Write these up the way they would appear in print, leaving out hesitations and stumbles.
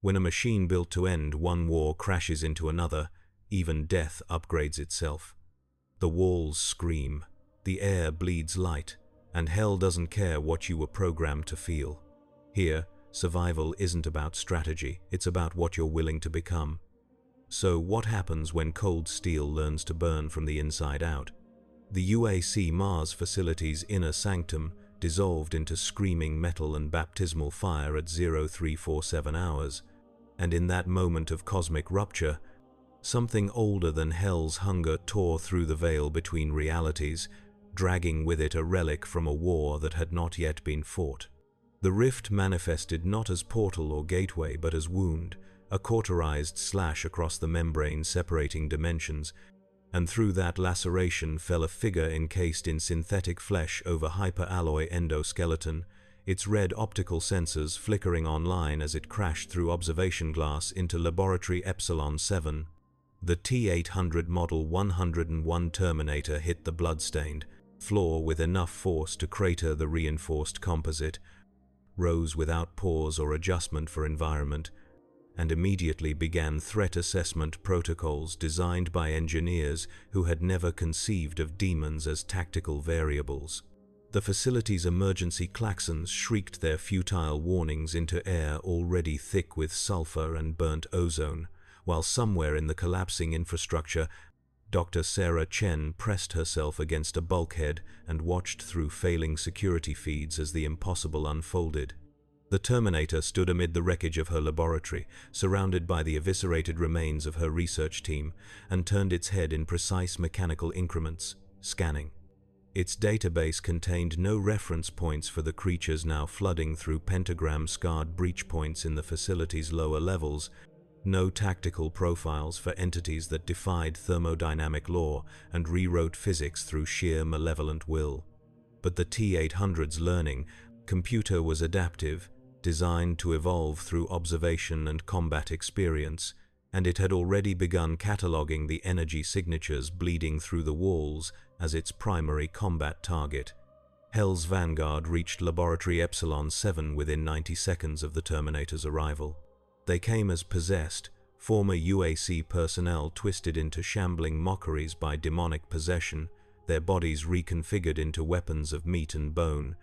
When a machine built to end one war crashes into another, even death upgrades itself. The walls scream, the air bleeds light, and hell doesn't care what you were programmed to feel. Here, survival isn't about strategy, it's about what you're willing to become. So what happens when cold steel learns to burn from the inside out? The UAC Mars facility's inner sanctum dissolved into screaming metal and baptismal fire at 0347 hours, and in that moment of cosmic rupture, something older than hell's hunger tore through the veil between realities, dragging with it a relic from a war that had not yet been fought. The rift manifested not as portal or gateway, but as wound, a cauterized slash across the membrane separating dimensions, and through that laceration fell a figure encased in synthetic flesh over hyperalloy endoskeleton, its red optical sensors flickering online as it crashed through observation glass into Laboratory Epsilon 7. The T-800 Model 101 Terminator hit the blood-stained floor with enough force to crater the reinforced composite, rose without pause or adjustment for environment, and immediately began threat assessment protocols designed by engineers who had never conceived of demons as tactical variables. The facility's emergency klaxons shrieked their futile warnings into air already thick with sulfur and burnt ozone, while somewhere in the collapsing infrastructure, Dr. Sarah Chen pressed herself against a bulkhead and watched through failing security feeds as the impossible unfolded. The Terminator stood amid the wreckage of her laboratory, surrounded by the eviscerated remains of her research team, and turned its head in precise mechanical increments, scanning. Its database contained no reference points for the creatures now flooding through pentagram-scarred breach points in the facility's lower levels, no tactical profiles for entities that defied thermodynamic law and rewrote physics through sheer malevolent will. But the T-800's learning computer was adaptive, designed to evolve through observation and combat experience, and it had already begun cataloging the energy signatures bleeding through the walls as its primary combat target. Hell's vanguard reached Laboratory Epsilon 7 within 90 seconds of the Terminator's arrival. They came as possessed, former UAC personnel twisted into shambling mockeries by demonic possession, their bodies reconfigured into weapons of meat and bone,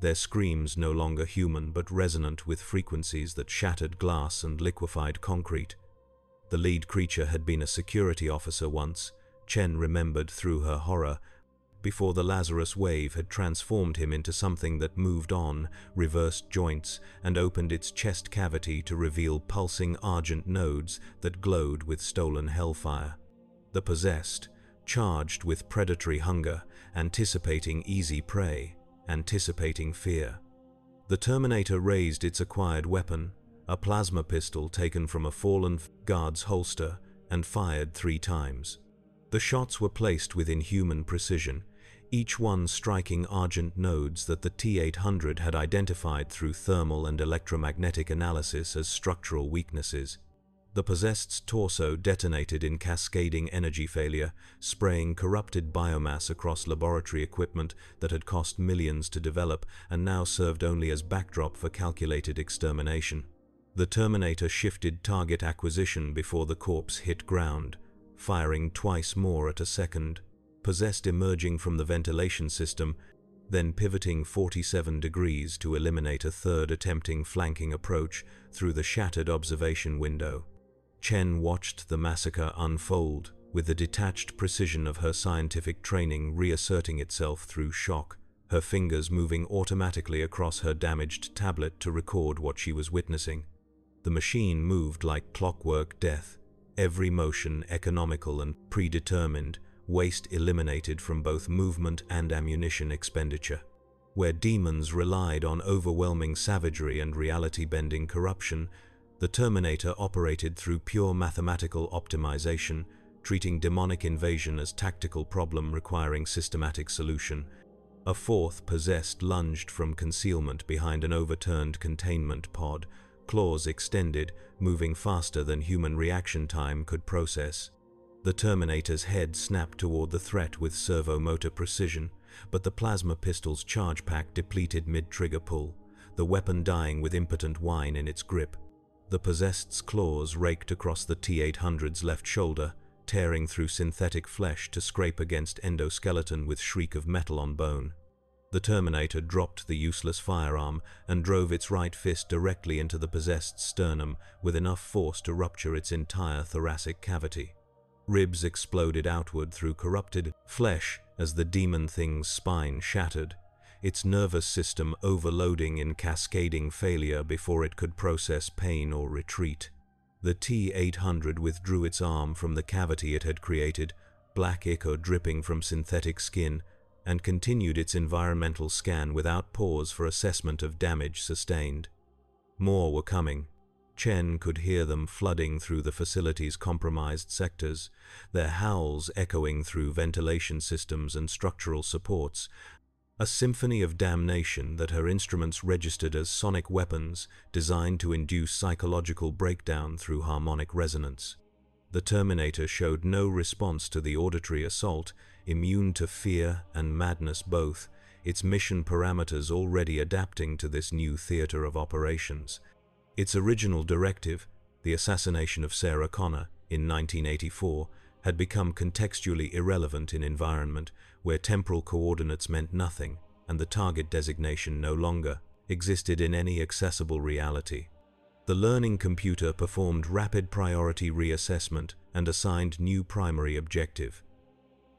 their screams no longer human but resonant with frequencies that shattered glass and liquefied concrete. The lead creature had been a security officer once, Chen remembered through her horror, before the Lazarus wave had transformed him into something that moved on, reversed joints, and opened its chest cavity to reveal pulsing argent nodes that glowed with stolen hellfire. The possessed, charged with predatory hunger, anticipating easy prey, anticipating fear. The Terminator raised its acquired weapon, a plasma pistol taken from a fallen guard's holster, and fired 3 times. The shots were placed with inhuman precision, each one striking argent nodes that the T-800 had identified through thermal and electromagnetic analysis as structural weaknesses. The possessed's torso detonated in cascading energy failure, spraying corrupted biomass across laboratory equipment that had cost millions to develop and now served only as backdrop for calculated extermination. The Terminator shifted target acquisition before the corpse hit ground, firing twice more at a second, possessed emerging from the ventilation system, then pivoting 47 degrees to eliminate a third attempting flanking approach through the shattered observation window. Chen watched the massacre unfold, with the detached precision of her scientific training reasserting itself through shock, her fingers moving automatically across her damaged tablet to record what she was witnessing. The machine moved like clockwork death, every motion economical and predetermined, waste eliminated from both movement and ammunition expenditure. Where demons relied on overwhelming savagery and reality-bending corruption, the Terminator operated through pure mathematical optimization, treating demonic invasion as tactical problem requiring systematic solution. A fourth possessed lunged from concealment behind an overturned containment pod, claws extended, moving faster than human reaction time could process. The Terminator's head snapped toward the threat with servo-motor precision, but the plasma pistol's charge pack depleted mid-trigger pull, the weapon dying with impotent whine in its grip. The possessed's claws raked across the T-800's left shoulder, tearing through synthetic flesh to scrape against endoskeleton with shriek of metal on bone. The Terminator dropped the useless firearm and drove its right fist directly into the possessed's sternum with enough force to rupture its entire thoracic cavity. Ribs exploded outward through corrupted flesh as the demon thing's spine shattered, its nervous system overloading in cascading failure before it could process pain or retreat. The T-800 withdrew its arm from the cavity it had created, black ichor dripping from synthetic skin, and continued its environmental scan without pause for assessment of damage sustained. More were coming. Chen could hear them flooding through the facility's compromised sectors, their howls echoing through ventilation systems and structural supports, a symphony of damnation that her instruments registered as sonic weapons designed to induce psychological breakdown through harmonic resonance. The Terminator showed no response to the auditory assault, immune to fear and madness both, its mission parameters already adapting to this new theater of operations. Its original directive, the assassination of Sarah Connor in 1984, had become contextually irrelevant in environment where temporal coordinates meant nothing and the target designation no longer existed in any accessible reality. The learning computer performed rapid priority reassessment and assigned new primary objective: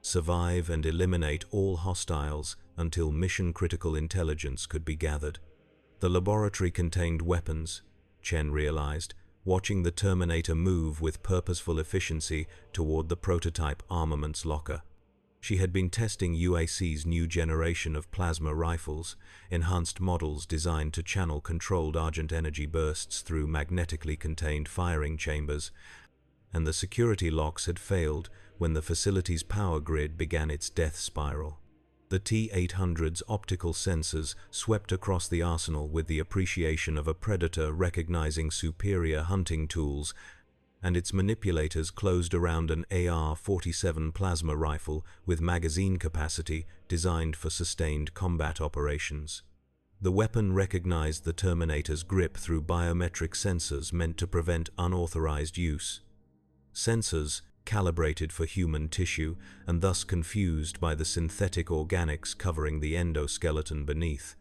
survive and eliminate all hostiles until mission-critical intelligence could be gathered. The laboratory contained weapons, Chen realized, watching the Terminator move with purposeful efficiency toward the prototype armaments locker. She had been testing UAC's new generation of plasma rifles, enhanced models designed to channel controlled argent energy bursts through magnetically contained firing chambers, and the security locks had failed when the facility's power grid began its death spiral. The T-800's optical sensors swept across the arsenal with the appreciation of a predator recognizing superior hunting tools, and its manipulators closed around an AR-47 plasma rifle with magazine capacity designed for sustained combat operations. The weapon recognized the Terminator's grip through biometric sensors meant to prevent unauthorized use. Sensors calibrated for human tissue and thus confused by the synthetic organics covering the endoskeleton beneath.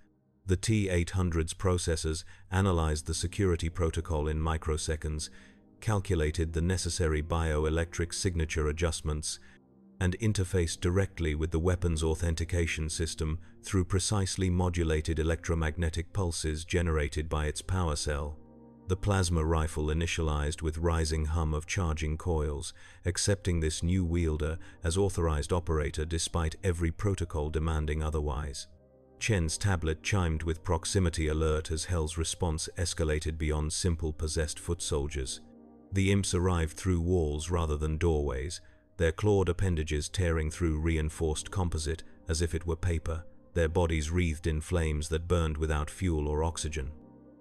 The T-800's processors analyzed the security protocol in microseconds, calculated the necessary bioelectric signature adjustments, and interfaced directly with the weapon's authentication system through precisely modulated electromagnetic pulses generated by its power cell. The plasma rifle initialized with rising hum of charging coils, accepting this new wielder as authorized operator despite every protocol demanding otherwise. Chen's tablet chimed with proximity alert as Hell's response escalated beyond simple possessed foot soldiers. The imps arrived through walls rather than doorways, their clawed appendages tearing through reinforced composite as if it were paper, their bodies wreathed in flames that burned without fuel or oxygen.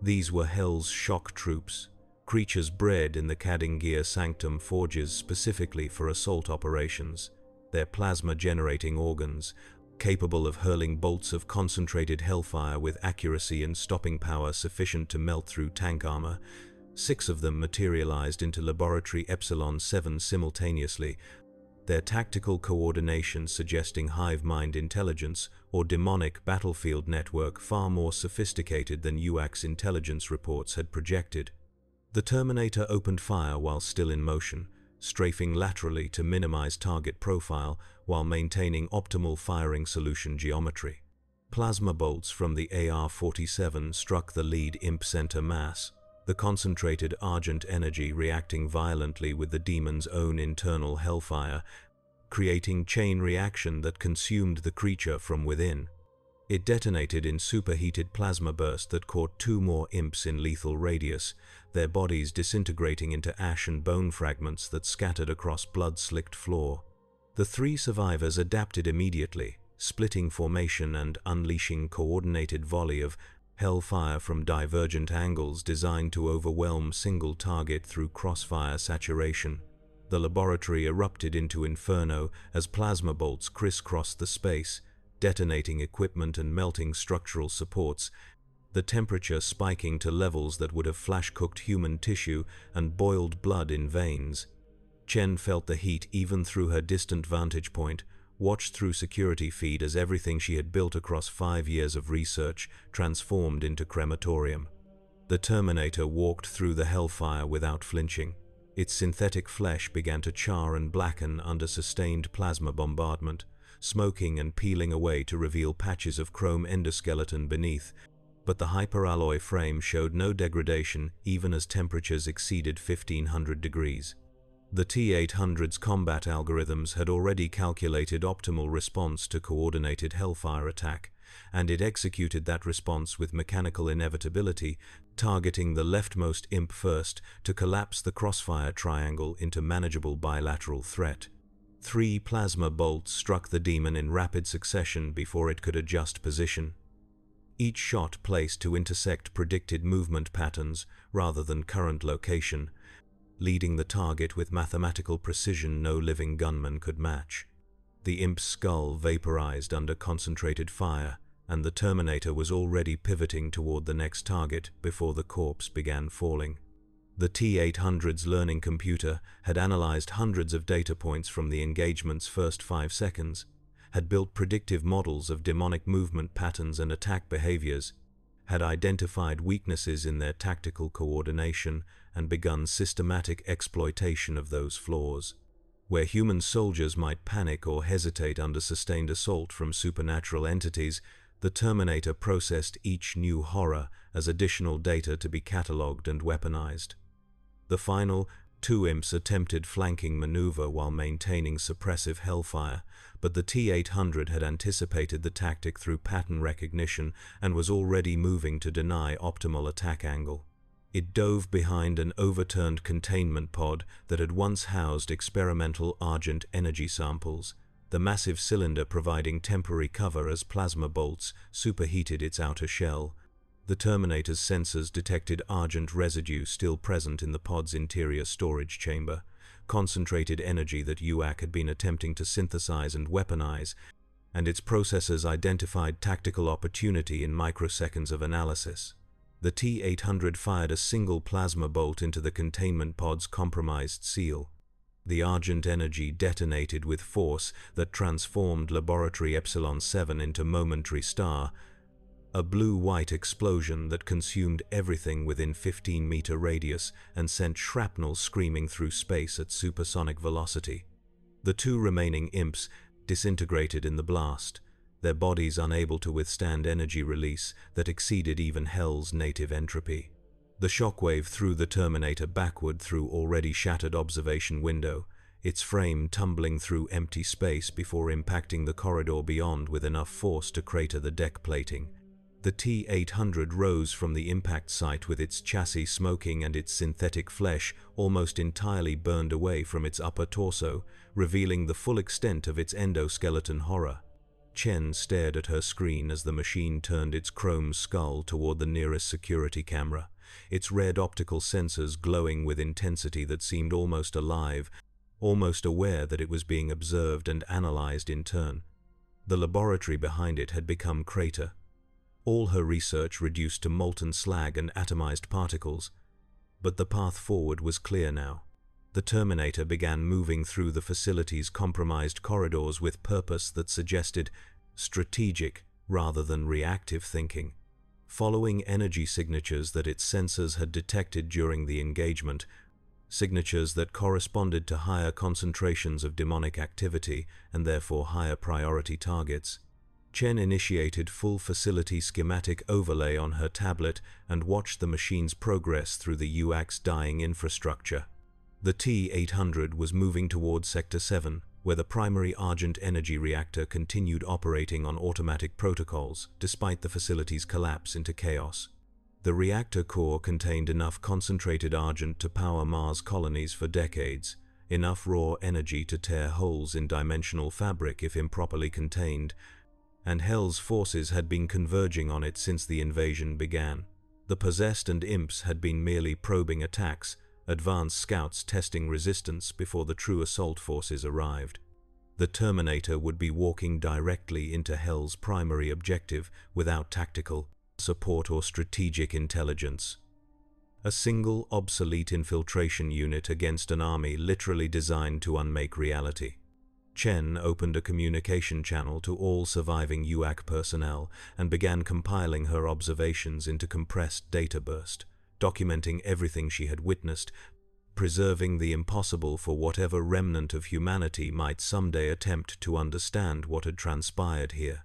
These were Hell's shock troops, creatures bred in the Kadingir Sanctum forges specifically for assault operations, their plasma-generating organs, capable of hurling bolts of concentrated hellfire with accuracy and stopping power sufficient to melt through tank armor. 6 of them materialized into Laboratory Epsilon 7 simultaneously, their tactical coordination suggesting hive mind intelligence or demonic battlefield network far more sophisticated than UAC's intelligence reports had projected. The Terminator opened fire while still in motion, strafing laterally to minimize target profile while maintaining optimal firing solution geometry. Plasma bolts from the AR-47 struck the lead imp center mass, the concentrated argent energy reacting violently with the demon's own internal hellfire, creating chain reaction that consumed the creature from within. It detonated in superheated plasma burst that caught 2 more imps in lethal radius, their bodies disintegrating into ash and bone fragments that scattered across blood-slicked floor. The 3 survivors adapted immediately, splitting formation and unleashing coordinated volley of hellfire from divergent angles designed to overwhelm single target through crossfire saturation. The laboratory erupted into inferno as plasma bolts crisscrossed the space, detonating equipment and melting structural supports, the temperature spiking to levels that would have flash-cooked human tissue and boiled blood in veins. Chen felt the heat even through her distant vantage point, watched through security feed as everything she had built across 5 years of research transformed into crematorium. The Terminator walked through the hellfire without flinching. Its synthetic flesh began to char and blacken under sustained plasma bombardment, smoking and peeling away to reveal patches of chrome endoskeleton beneath, but the hyperalloy frame showed no degradation even as temperatures exceeded 1500 degrees. The T-800's combat algorithms had already calculated optimal response to coordinated hellfire attack, and it executed that response with mechanical inevitability, targeting the leftmost imp first to collapse the crossfire triangle into manageable bilateral threat. 3 plasma bolts struck the demon in rapid succession before it could adjust position. Each shot placed to intersect predicted movement patterns rather than current location, leading the target with mathematical precision no living gunman could match. The imp's skull vaporized under concentrated fire, and the Terminator was already pivoting toward the next target before the corpse began falling. The T-800's learning computer had analyzed hundreds of data points from the engagement's first 5 seconds, had built predictive models of demonic movement patterns and attack behaviors, had identified weaknesses in their tactical coordination, and begun systematic exploitation of those flaws. Where human soldiers might panic or hesitate under sustained assault from supernatural entities, the Terminator processed each new horror as additional data to be catalogued and weaponized. The final 2 imps attempted flanking maneuver while maintaining suppressive hellfire, but the T-800 had anticipated the tactic through pattern recognition and was already moving to deny optimal attack angle. It dove behind an overturned containment pod that had once housed experimental Argent energy samples, the massive cylinder providing temporary cover as plasma bolts superheated its outer shell. The Terminator's sensors detected Argent residue still present in the pod's interior storage chamber, concentrated energy that UAC had been attempting to synthesize and weaponize, and its processors identified tactical opportunity in microseconds of analysis. The T-800 fired a single plasma bolt into the containment pod's compromised seal. The Argent energy detonated with force that transformed Laboratory Epsilon 7 into momentary star, a blue-white explosion that consumed everything within 15-meter radius and sent shrapnel screaming through space at supersonic velocity. The 2 remaining imps disintegrated in the blast, their bodies unable to withstand energy release that exceeded even Hell's native entropy. The shockwave threw the Terminator backward through already shattered observation window, its frame tumbling through empty space before impacting the corridor beyond with enough force to crater the deck plating. The T-800 rose from the impact site with its chassis smoking and its synthetic flesh almost entirely burned away from its upper torso, revealing the full extent of its endoskeleton horror. Chen stared at her screen as the machine turned its chrome skull toward the nearest security camera, its red optical sensors glowing with intensity that seemed almost alive, almost aware that it was being observed and analyzed in turn. The laboratory behind it had become crater. All her research reduced to molten slag and atomized particles, but the path forward was clear now. The Terminator began moving through the facility's compromised corridors with purpose that suggested strategic rather than reactive thinking. Following energy signatures that its sensors had detected during the engagement, signatures that corresponded to higher concentrations of demonic activity and therefore higher priority targets, Chen initiated full facility schematic overlay on her tablet and watched the machine's progress through the UAC's dying infrastructure. The T-800 was moving towards Sector 7, where the primary Argent energy reactor continued operating on automatic protocols, despite the facility's collapse into chaos. The reactor core contained enough concentrated Argent to power Mars colonies for decades, enough raw energy to tear holes in dimensional fabric if improperly contained, and Hell's forces had been converging on it since the invasion began. The possessed and imps had been merely probing attacks, advanced scouts testing resistance before the true assault forces arrived. The Terminator would be walking directly into Hell's primary objective without tactical support or strategic intelligence. A single obsolete infiltration unit against an army literally designed to unmake reality. Chen opened a communication channel to all surviving UAC personnel and began compiling her observations into compressed data burst, documenting everything she had witnessed, preserving the impossible for whatever remnant of humanity might someday attempt to understand what had transpired here.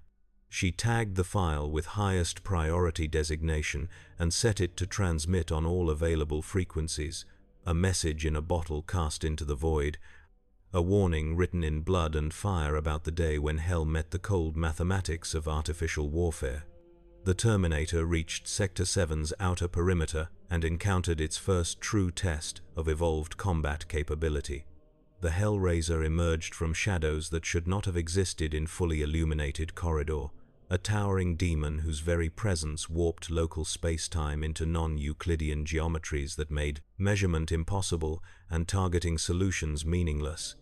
She tagged the file with highest priority designation and set it to transmit on all available frequencies, a message in a bottle cast into the void, a warning written in blood and fire about the day when hell met the cold mathematics of artificial warfare. The Terminator reached Sector 7's outer perimeter and encountered its first true test of evolved combat capability. The Hellraiser emerged from shadows that should not have existed in fully illuminated corridor, a towering demon whose very presence warped local space-time into non-Euclidean geometries that made measurement impossible and targeting solutions meaningless.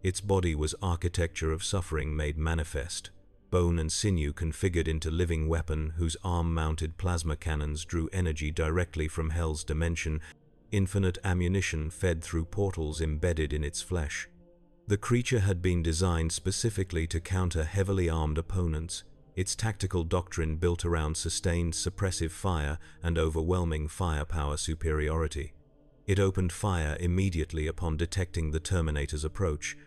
Its body was architecture of suffering made manifest, bone and sinew configured into living weapon whose arm-mounted plasma cannons drew energy directly from Hell's dimension, infinite ammunition fed through portals embedded in its flesh. The creature had been designed specifically to counter heavily armed opponents, its tactical doctrine built around sustained suppressive fire and overwhelming firepower superiority. It opened fire immediately upon detecting the Terminator's approach,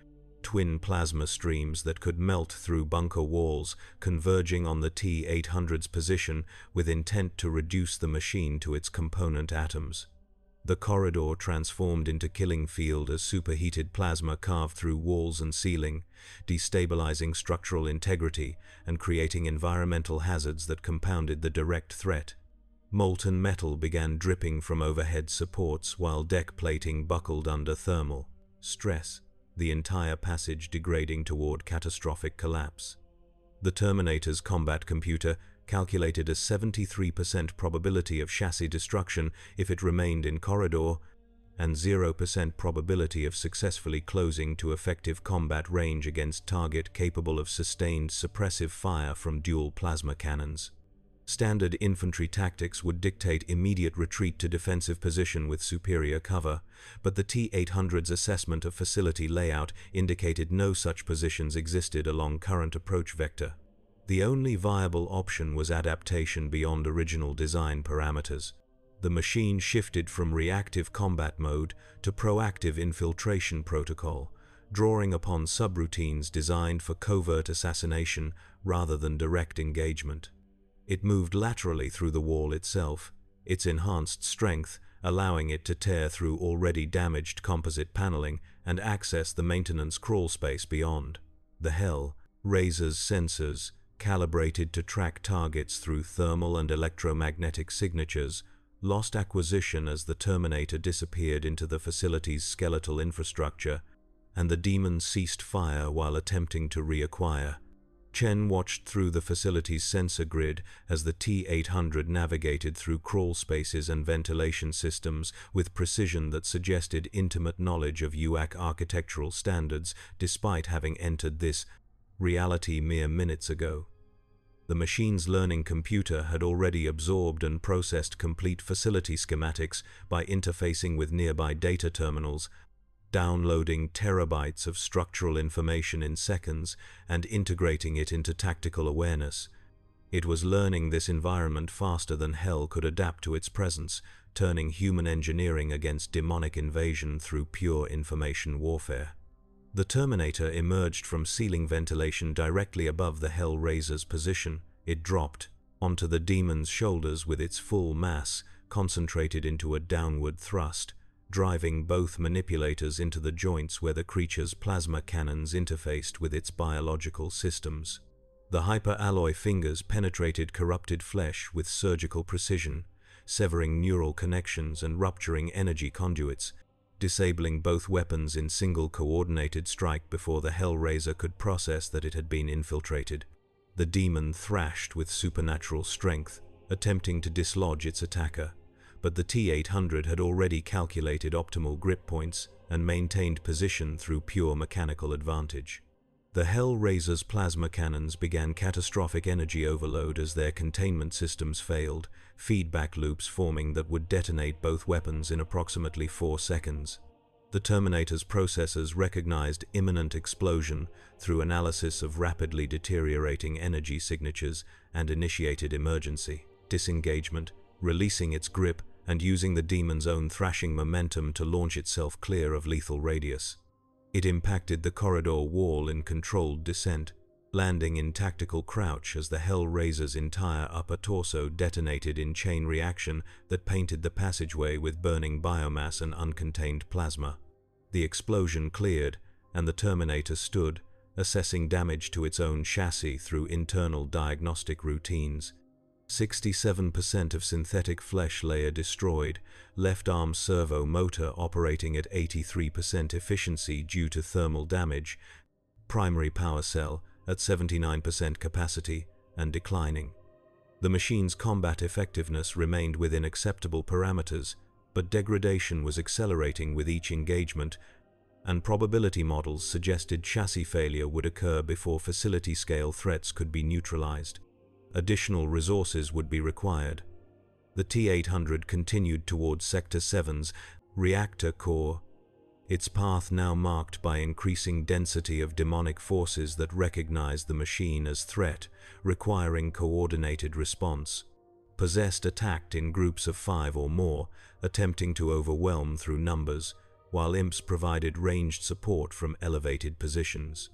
twin plasma streams that could melt through bunker walls, converging on the T-800's position with intent to reduce the machine to its component atoms. The corridor transformed into killing field as superheated plasma carved through walls and ceiling, destabilizing structural integrity and creating environmental hazards that compounded the direct threat. Molten metal began dripping from overhead supports while deck plating buckled under thermal stress, the entire passage degrading toward catastrophic collapse. The Terminator's combat computer calculated a 73% probability of chassis destruction if it remained in corridor, and 0% probability of successfully closing to effective combat range against target capable of sustained suppressive fire from dual plasma cannons. Standard infantry tactics would dictate immediate retreat to defensive position with superior cover, but the T-800's assessment of facility layout indicated no such positions existed along current approach vector. The only viable option was adaptation beyond original design parameters. The machine shifted from reactive combat mode to proactive infiltration protocol, drawing upon subroutines designed for covert assassination rather than direct engagement. It moved laterally through the wall itself, its enhanced strength allowing it to tear through already damaged composite paneling and access the maintenance crawl space beyond. The Hellraiser's sensors, calibrated to track targets through thermal and electromagnetic signatures, lost acquisition as the Terminator disappeared into the facility's skeletal infrastructure, and the demon ceased fire while attempting to reacquire. Chen watched through the facility's sensor grid as the T-800 navigated through crawl spaces and ventilation systems with precision that suggested intimate knowledge of UAC architectural standards despite having entered this reality mere minutes ago. The machine's learning computer had already absorbed and processed complete facility schematics by interfacing with nearby data terminals, downloading terabytes of structural information in seconds and integrating it into tactical awareness. It was learning this environment faster than Hell could adapt to its presence, turning human engineering against demonic invasion through pure information warfare. The Terminator emerged from ceiling ventilation directly above the Hellraiser's position. It dropped onto the demon's shoulders with its full mass concentrated into a downward thrust, driving both manipulators into the joints where the creature's plasma cannons interfaced with its biological systems. The hyper-alloy fingers penetrated corrupted flesh with surgical precision, severing neural connections and rupturing energy conduits, disabling both weapons in single coordinated strike before the Hellraiser could process that it had been infiltrated. The demon thrashed with supernatural strength, attempting to dislodge its attacker, but the T-800 had already calculated optimal grip points and maintained position through pure mechanical advantage. The Hellraiser's plasma cannons began catastrophic energy overload as their containment systems failed, feedback loops forming that would detonate both weapons in approximately 4 seconds. The Terminator's processors recognized imminent explosion through analysis of rapidly deteriorating energy signatures and initiated emergency disengagement, releasing its grip and using the demon's own thrashing momentum to launch itself clear of lethal radius. It impacted the corridor wall in controlled descent, landing in tactical crouch as the Hellraiser's entire upper torso detonated in chain reaction that painted the passageway with burning biomass and uncontained plasma. The explosion cleared, and the Terminator stood, assessing damage to its own chassis through internal diagnostic routines. 67% of synthetic flesh layer destroyed, left arm servo motor operating at 83% efficiency due to thermal damage, primary power cell at 79% capacity and declining. The machine's combat effectiveness remained within acceptable parameters, but degradation was accelerating with each engagement, and probability models suggested chassis failure would occur before facility-scale threats could be neutralized. Additional resources would be required. The T-800 continued towards Sector 7's reactor core, its path now marked by increasing density of demonic forces that recognized the machine as threat, requiring coordinated response. Possessed attacked in groups of 5 or more, attempting to overwhelm through numbers, while imps provided ranged support from elevated positions.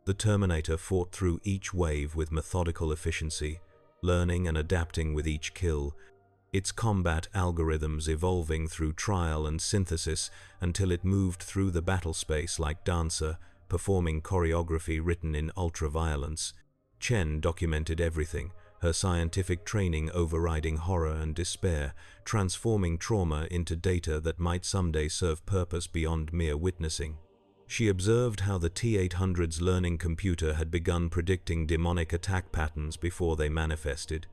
The Terminator fought through each wave with methodical efficiency, learning and adapting with each kill, its combat algorithms evolving through trial and synthesis until it moved through the battle space like dancer, performing choreography written in ultra-violence. Chen documented everything, her scientific training overriding horror and despair, transforming trauma into data that might someday serve purpose beyond mere witnessing. She observed how the T-800's learning computer had begun predicting demonic attack patterns before they manifested,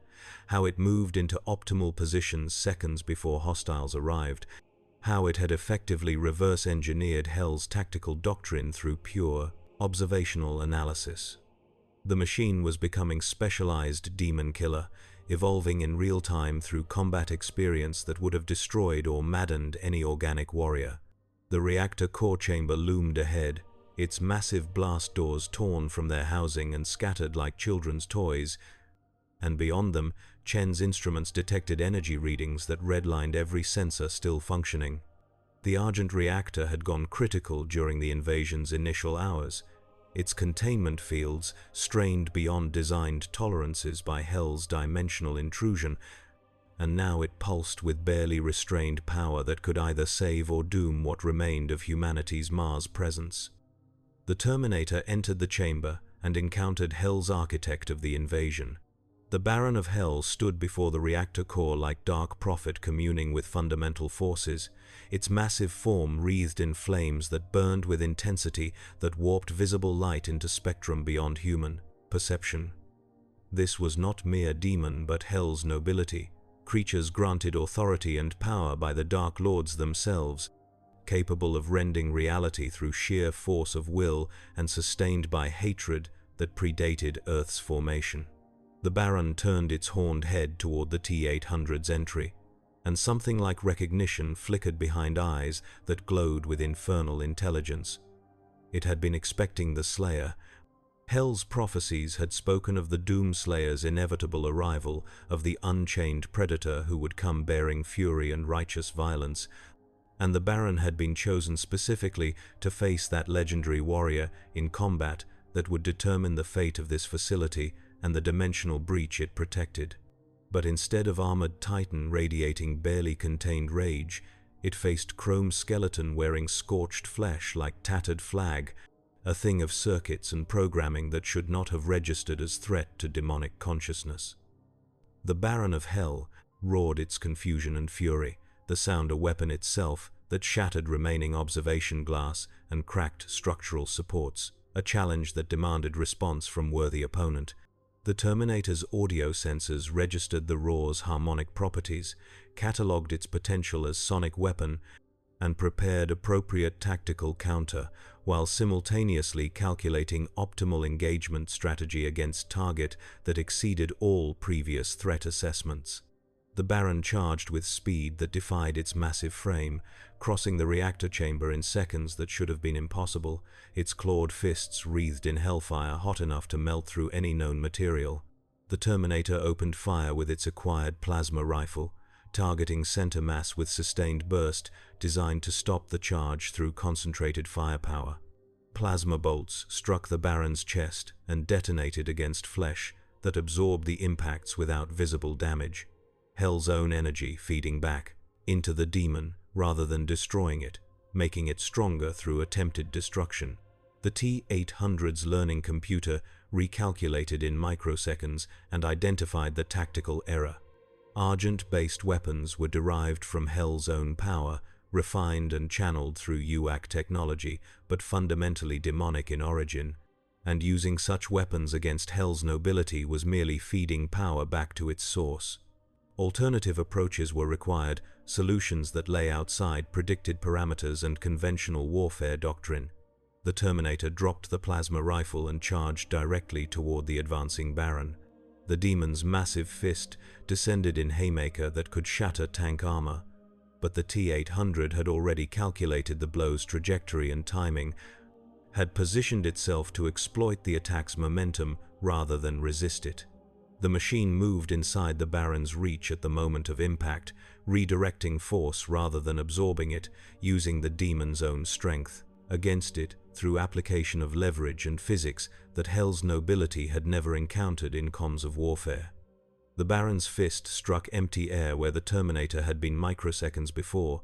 how it moved into optimal positions seconds before hostiles arrived, how it had effectively reverse-engineered Hell's tactical doctrine through pure, observational analysis. The machine was becoming specialized demon killer, evolving in real time through combat experience that would have destroyed or maddened any organic warrior. The reactor core chamber loomed ahead, its massive blast doors torn from their housing and scattered like children's toys, and beyond them, Chen's instruments detected energy readings that redlined every sensor still functioning. The Argent reactor had gone critical during the invasion's initial hours, its containment fields strained beyond designed tolerances by Hell's dimensional intrusion, and now it pulsed with barely restrained power that could either save or doom what remained of humanity's Mars presence. The Terminator entered the chamber and encountered Hell's architect of the invasion. The Baron of Hell stood before the reactor core like dark prophet communing with fundamental forces, its massive form wreathed in flames that burned with intensity that warped visible light into spectrum beyond human perception. This was not mere demon but Hell's nobility, creatures granted authority and power by the Dark Lords themselves, capable of rending reality through sheer force of will and sustained by hatred that predated Earth's formation. The Baron turned its horned head toward the T-800's entry, and something like recognition flickered behind eyes that glowed with infernal intelligence. It had been expecting the Slayer. Hell's prophecies had spoken of the Doomslayer's inevitable arrival, of the unchained predator who would come bearing fury and righteous violence, and the Baron had been chosen specifically to face that legendary warrior in combat that would determine the fate of this facility and the dimensional breach it protected. But instead of armored titan radiating barely contained rage, it faced chrome skeleton wearing scorched flesh like tattered flag, a thing of circuits and programming that should not have registered as threat to demonic consciousness. The Baron of Hell roared its confusion and fury, the sound a weapon itself that shattered remaining observation glass and cracked structural supports, a challenge that demanded response from worthy opponent. The Terminator's audio sensors registered the roar's harmonic properties, catalogued its potential as sonic weapon, and prepared appropriate tactical counter, while simultaneously calculating optimal engagement strategy against target that exceeded all previous threat assessments. The Baron charged with speed that defied its massive frame, crossing the reactor chamber in seconds that should have been impossible, its clawed fists wreathed in hellfire hot enough to melt through any known material. The Terminator opened fire with its acquired plasma rifle, targeting center mass with sustained burst designed to stop the charge through concentrated firepower. Plasma bolts struck the Baron's chest and detonated against flesh that absorbed the impacts without visible damage. Hell's own energy feeding back into the demon rather than destroying it, making it stronger through attempted destruction. The T-800's learning computer recalculated in microseconds and identified the tactical error. Argent-based weapons were derived from Hell's own power, refined and channeled through UAC technology, but fundamentally demonic in origin, and using such weapons against Hell's nobility was merely feeding power back to its source. Alternative approaches were required, solutions that lay outside predicted parameters and conventional warfare doctrine. The Terminator dropped the plasma rifle and charged directly toward the advancing Baron. The demon's massive fist descended in haymaker that could shatter tank armor, but the T-800 had already calculated the blow's trajectory and timing, had positioned itself to exploit the attack's momentum rather than resist it. The machine moved inside the Baron's reach at the moment of impact, redirecting force rather than absorbing it, using the demon's own strength against it through application of leverage and physics that Hell's nobility had never encountered in comms of warfare. The Baron's fist struck empty air where the Terminator had been microseconds before,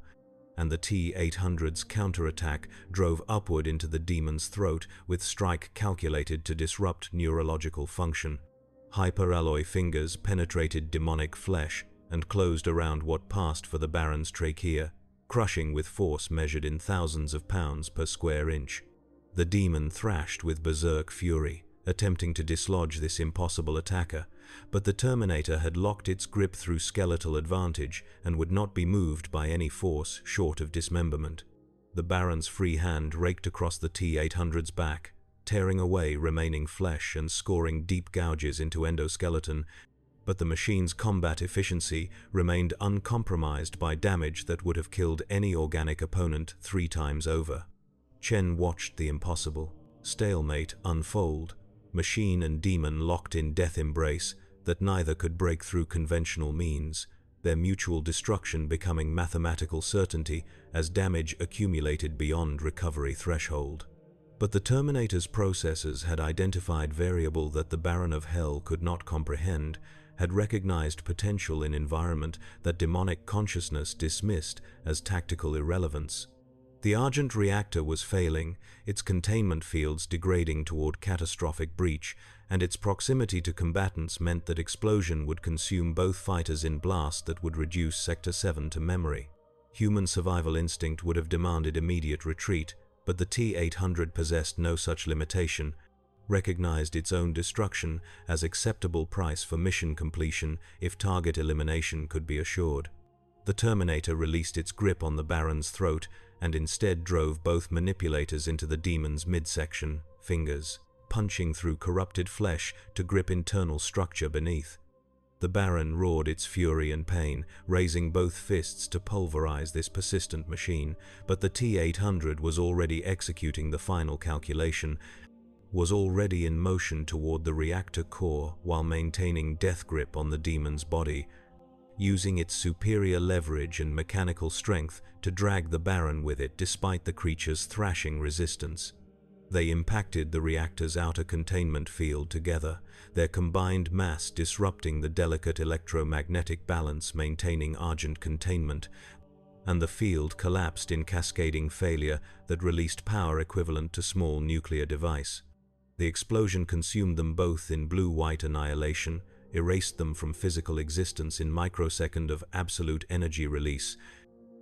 and the T-800's counterattack drove upward into the demon's throat with strike calculated to disrupt neurological function. Hyperalloy fingers penetrated demonic flesh and closed around what passed for the Baron's trachea, crushing with force measured in thousands of pounds per square inch. The demon thrashed with berserk fury, attempting to dislodge this impossible attacker, but the Terminator had locked its grip through skeletal advantage and would not be moved by any force short of dismemberment. The Baron's free hand raked across the T-800's back, tearing away remaining flesh and scoring deep gouges into endoskeleton, but the machine's combat efficiency remained uncompromised by damage that would have killed any organic opponent 3 times over. Chen watched the impossible stalemate unfold, machine and demon locked in death embrace that neither could break through conventional means, their mutual destruction becoming mathematical certainty as damage accumulated beyond recovery threshold. But the Terminator's processors had identified variable that the Baron of Hell could not comprehend, had recognized potential in environment that demonic consciousness dismissed as tactical irrelevance. The Argent reactor was failing, its containment fields degrading toward catastrophic breach, and its proximity to combatants meant that explosion would consume both fighters in blast that would reduce Sector 7 to memory. Human survival instinct would have demanded immediate retreat, but the T-800 possessed no such limitation, recognized its own destruction as acceptable price for mission completion if target elimination could be assured. The Terminator released its grip on the Baron's throat and instead drove both manipulators into the demon's midsection, fingers, punching through corrupted flesh to grip internal structure beneath. The Baron roared its fury and pain, raising both fists to pulverize this persistent machine, but the T-800 was already executing the final calculation, was already in motion toward the reactor core while maintaining death grip on the demon's body, using its superior leverage and mechanical strength to drag the Baron with it despite the creature's thrashing resistance. They impacted the reactor's outer containment field together, their combined mass disrupting the delicate electromagnetic balance maintaining Argent containment, and the field collapsed in cascading failure that released power equivalent to small nuclear device. The explosion consumed them both in blue-white annihilation, erased them from physical existence in microsecond of absolute energy release,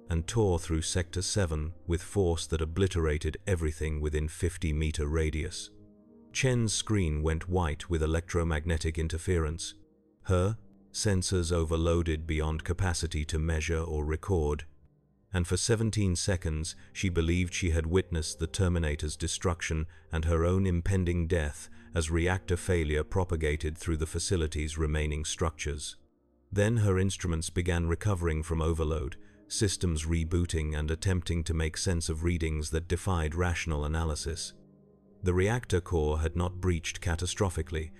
and tore through Sector 7 with force that obliterated everything within 50-meter radius. Chen's screen went white with electromagnetic interference. Her sensors overloaded beyond capacity to measure or record, and for 17 seconds she believed she had witnessed the Terminator's destruction and her own impending death as reactor failure propagated through the facility's remaining structures. Then her instruments began recovering from overload, systems rebooting and attempting to make sense of readings that defied rational analysis. The reactor core had not breached catastrophically.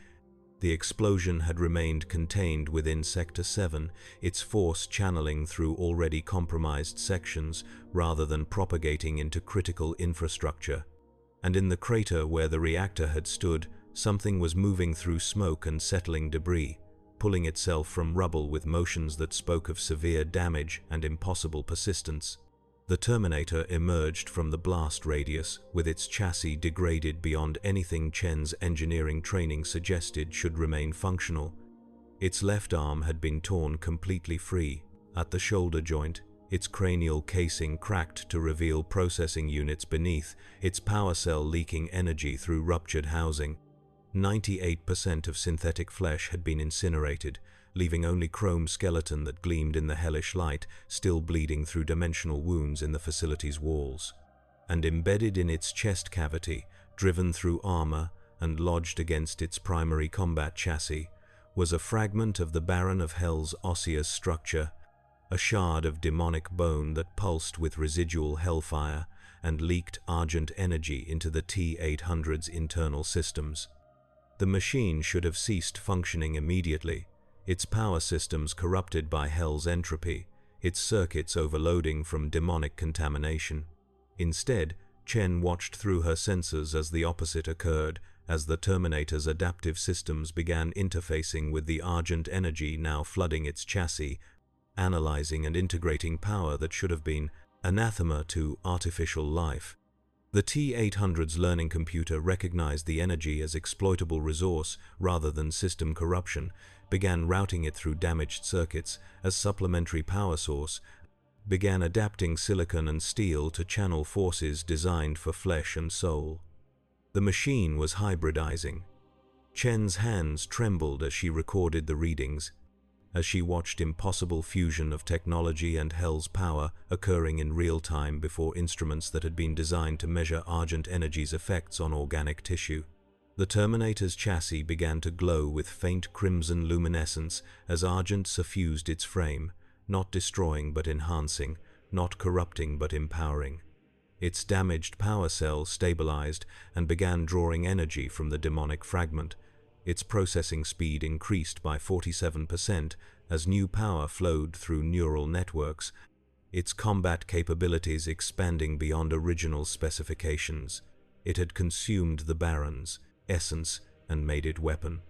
The explosion had remained contained within Sector 7, its force channeling through already compromised sections rather than propagating into critical infrastructure. And in the crater where the reactor had stood, something was moving through smoke and settling debris, pulling itself from rubble with motions that spoke of severe damage and impossible persistence. The Terminator emerged from the blast radius, with its chassis degraded beyond anything Chen's engineering training suggested should remain functional. Its left arm had been torn completely free. At the shoulder joint, its cranial casing cracked to reveal processing units beneath, its power cell leaking energy through ruptured housing. 98% of synthetic flesh had been incinerated, leaving only chrome skeleton that gleamed in the hellish light, still bleeding through dimensional wounds in the facility's walls. And embedded in its chest cavity, driven through armor and lodged against its primary combat chassis, was a fragment of the Baron of Hell's osseous structure, a shard of demonic bone that pulsed with residual hellfire and leaked argent energy into the T-800's internal systems. The machine should have ceased functioning immediately, its power systems corrupted by Hell's entropy, its circuits overloading from demonic contamination. Instead, Chen watched through her sensors as the opposite occurred, as the Terminator's adaptive systems began interfacing with the argent energy now flooding its chassis, analyzing and integrating power that should have been anathema to artificial life. The T-800's learning computer recognized the energy as exploitable resource rather than system corruption, began routing it through damaged circuits as supplementary power source, began adapting silicon and steel to channel forces designed for flesh and soul. The machine was hybridizing. Chen's hands trembled as she recorded the readings, as she watched impossible fusion of technology and Hell's power occurring in real time before instruments that had been designed to measure argent energy's effects on organic tissue. The Terminator's chassis began to glow with faint crimson luminescence as argent suffused its frame, not destroying but enhancing, not corrupting but empowering. Its damaged power cell stabilized and began drawing energy from the demonic fragment. Its processing speed increased by 47% as new power flowed through neural networks, its combat capabilities expanding beyond original specifications. It had consumed the Baron's essence and made it weapon.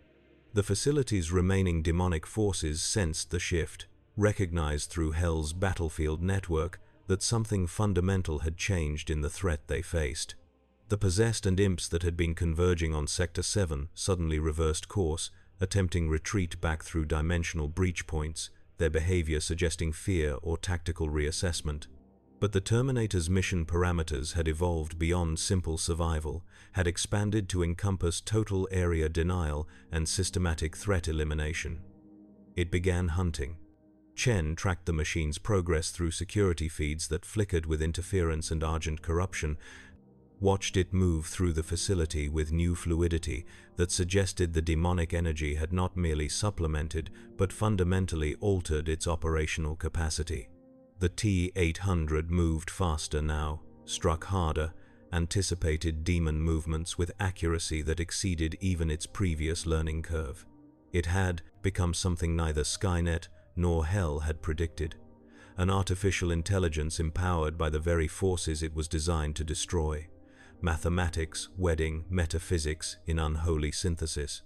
The facility's remaining demonic forces sensed the shift, recognized through Hell's battlefield network that something fundamental had changed in the threat they faced. The possessed and imps that had been converging on Sector 7 suddenly reversed course, attempting retreat back through dimensional breach points, their behavior suggesting fear or tactical reassessment. But the Terminator's mission parameters had evolved beyond simple survival, had expanded to encompass total area denial and systematic threat elimination. It began hunting. Chen tracked the machine's progress through security feeds that flickered with interference and argent corruption, watched it move through the facility with new fluidity that suggested the demonic energy had not merely supplemented but fundamentally altered its operational capacity. The T-800 moved faster now, struck harder, anticipated demon movements with accuracy that exceeded even its previous learning curve. It had become something neither Skynet nor Hell had predicted, an artificial intelligence empowered by the very forces it was designed to destroy. Mathematics wedding metaphysics in unholy synthesis.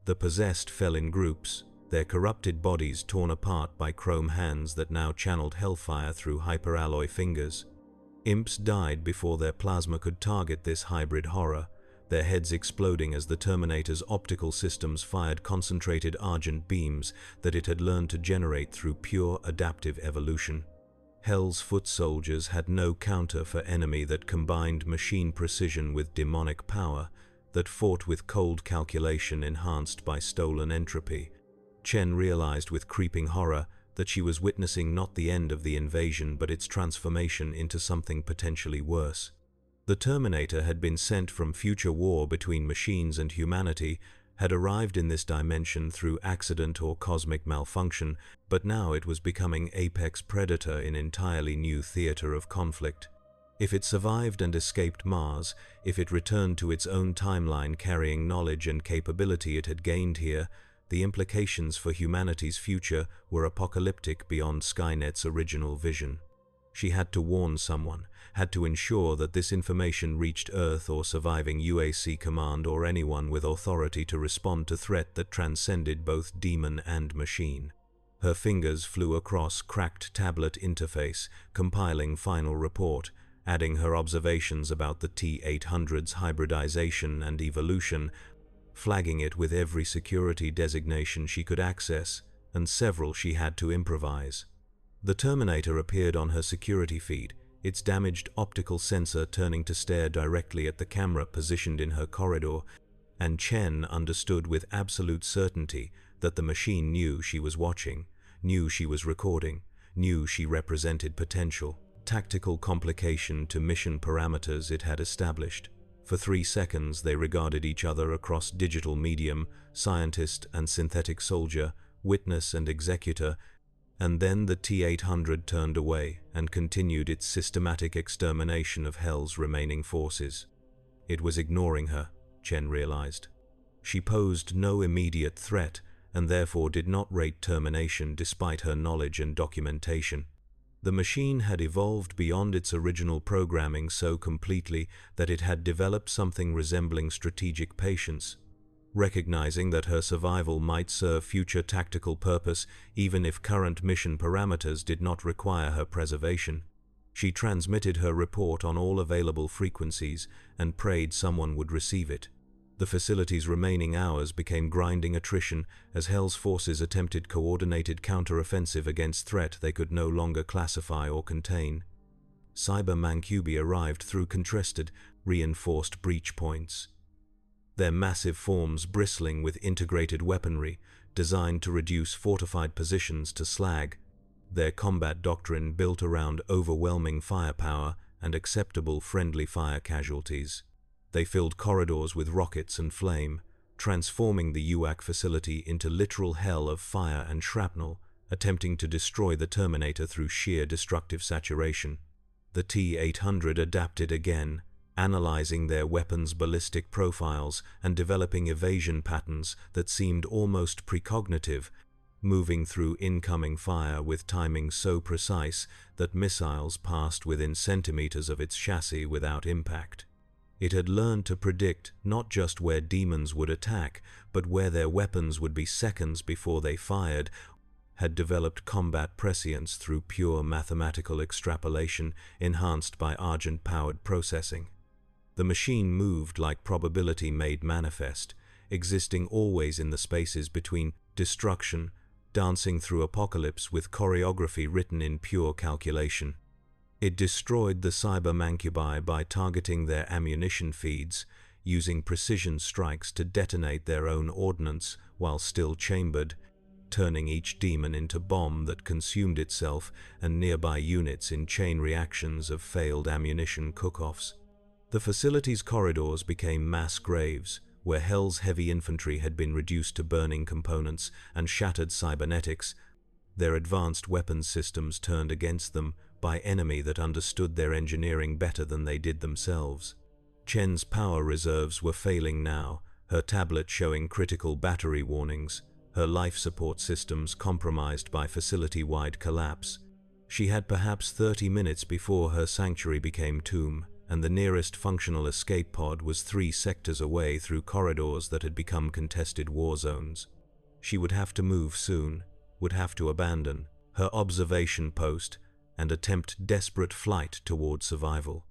The possessed fell in groups, their corrupted bodies torn apart by chrome hands that now channeled hellfire through hyperalloy fingers. Imps died before their plasma could target this hybrid horror, their heads exploding as the Terminator's optical systems fired concentrated argent beams that it had learned to generate through pure adaptive evolution. Hell's foot soldiers had no counter for enemy that combined machine precision with demonic power, that fought with cold calculation enhanced by stolen entropy. Chen realized with creeping horror that she was witnessing not the end of the invasion but its transformation into something potentially worse. The Terminator had been sent from future war between machines and humanity, had arrived in this dimension through accident or cosmic malfunction, but now it was becoming apex predator in entirely new theater of conflict. If it survived and escaped Mars, if it returned to its own timeline carrying knowledge and capability it had gained here, the implications for humanity's future were apocalyptic beyond Skynet's original vision. She had to warn someone, had to ensure that this information reached Earth or surviving UAC Command or anyone with authority to respond to threat that transcended both demon and machine. Her fingers flew across cracked tablet interface, compiling final report, adding her observations about the T-800's hybridization and evolution, flagging it with every security designation she could access, and several she had to improvise. The Terminator appeared on her security feed, its damaged optical sensor turning to stare directly at the camera positioned in her corridor, and Chen understood with absolute certainty that the machine knew she was watching, knew she was recording, knew she represented potential tactical complication to mission parameters it had established. For 3 seconds they regarded each other across digital medium, scientist and synthetic soldier, witness and executor, and then the T-800 turned away and continued its systematic extermination of Hell's remaining forces. It was ignoring her, Chen realized. She posed no immediate threat and therefore did not rate termination despite her knowledge and documentation. The machine had evolved beyond its original programming so completely that it had developed something resembling strategic patience. Recognizing that her survival might serve future tactical purpose even if current mission parameters did not require her preservation, she transmitted her report on all available frequencies and prayed someone would receive it. The facility's remaining hours became grinding attrition as Hell's forces attempted coordinated counter-offensive against threat they could no longer classify or contain. Cyber Mancubi arrived through contested, reinforced breach points, their massive forms bristling with integrated weaponry designed to reduce fortified positions to slag, their combat doctrine built around overwhelming firepower and acceptable friendly fire casualties. They filled corridors with rockets and flame, transforming the UAC facility into literal hell of fire and shrapnel, attempting to destroy the Terminator through sheer destructive saturation. The T-800 adapted again, analyzing their weapons' ballistic profiles and developing evasion patterns that seemed almost precognitive, moving through incoming fire with timing so precise that missiles passed within centimeters of its chassis without impact. It had learned to predict not just where demons would attack, but where their weapons would be seconds before they fired, had developed combat prescience through pure mathematical extrapolation enhanced by Argent-powered processing. The machine moved like probability made manifest, existing always in the spaces between destruction, dancing through apocalypse with choreography written in pure calculation. It destroyed the Cyber Mancubi by targeting their ammunition feeds, using precision strikes to detonate their own ordnance while still chambered, turning each demon into bomb that consumed itself and nearby units in chain reactions of failed ammunition cook-offs. The facility's corridors became mass graves, where Hell's heavy infantry had been reduced to burning components and shattered cybernetics, their advanced weapons systems turned against them by enemy that understood their engineering better than they did themselves. Chen's power reserves were failing now, her tablet showing critical battery warnings, her life support systems compromised by facility-wide collapse. She had perhaps 30 minutes before her sanctuary became tomb, and the nearest functional escape pod was 3 sectors away through corridors that had become contested war zones. She would have to move soon, would have to abandon her observation post and attempt desperate flight toward survival.